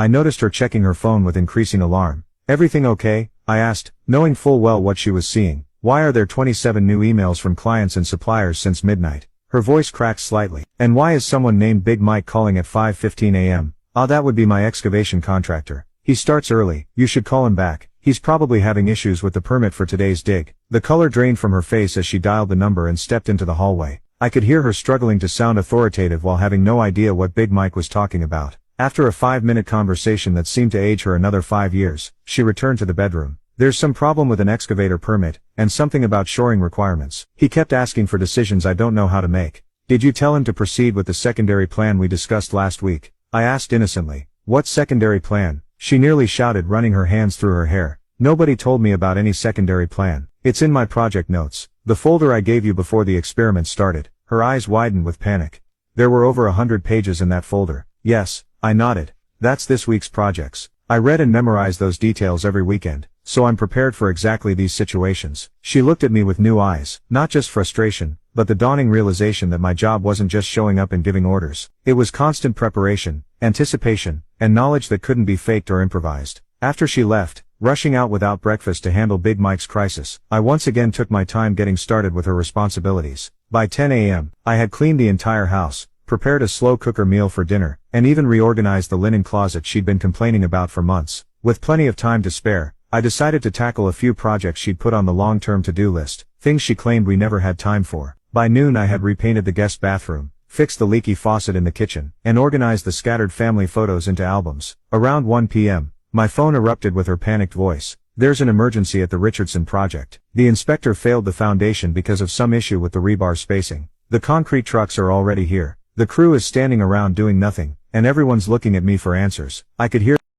I noticed her checking her phone with increasing alarm. "Everything okay?" I asked, knowing full well what she was seeing. "Why are there 27 new emails from clients and suppliers since midnight?" Her voice cracked slightly. "And why is someone named Big Mike calling at 5:15 a.m.? Ah, that would be my excavation contractor. He starts early, you should call him back. He's probably having issues with the permit for today's dig." The color drained from her face as she dialed the number and stepped into the hallway. I could hear her struggling to sound authoritative while having no idea what Big Mike was talking about. After a 5-minute conversation that seemed to age her another 5 years, she returned to the bedroom. "There's some problem with an excavator permit, and something about shoring requirements. He kept asking for decisions I don't know how to make." "Did you tell him to proceed with the secondary plan we discussed last week?" I asked innocently. "What secondary plan?" she nearly shouted, running her hands through her hair. "Nobody told me about any secondary plan. It's in my project notes. The folder I gave you before the experiment started." Her eyes widened with panic. There were over 100 pages in that folder. "Yes," I nodded. "That's this week's projects. I read and memorized those details every weekend, so I'm prepared for exactly these situations." She looked at me with new eyes, not just frustration, but the dawning realization that my job wasn't just showing up and giving orders. It was constant preparation, anticipation, and knowledge that couldn't be faked or improvised. After she left, rushing out without breakfast to handle Big Mike's crisis, I once again took my time getting started with her responsibilities. By 10 a.m., I had cleaned the entire house, prepared a slow cooker meal for dinner, and even reorganized the linen closet she'd been complaining about for months. With plenty of time to spare, I decided to tackle a few projects she'd put on the long-term to-do list, things she claimed we never had time for. By noon I had repainted the guest bathroom, fixed the leaky faucet in the kitchen, and organized the scattered family photos into albums. Around 1 p.m., my phone erupted with her panicked voice. "There's an emergency at the Richardson project. The inspector failed the foundation because of some issue with the rebar spacing. The concrete trucks are already here. The crew is standing around doing nothing, and everyone's looking at me for answers." I could hear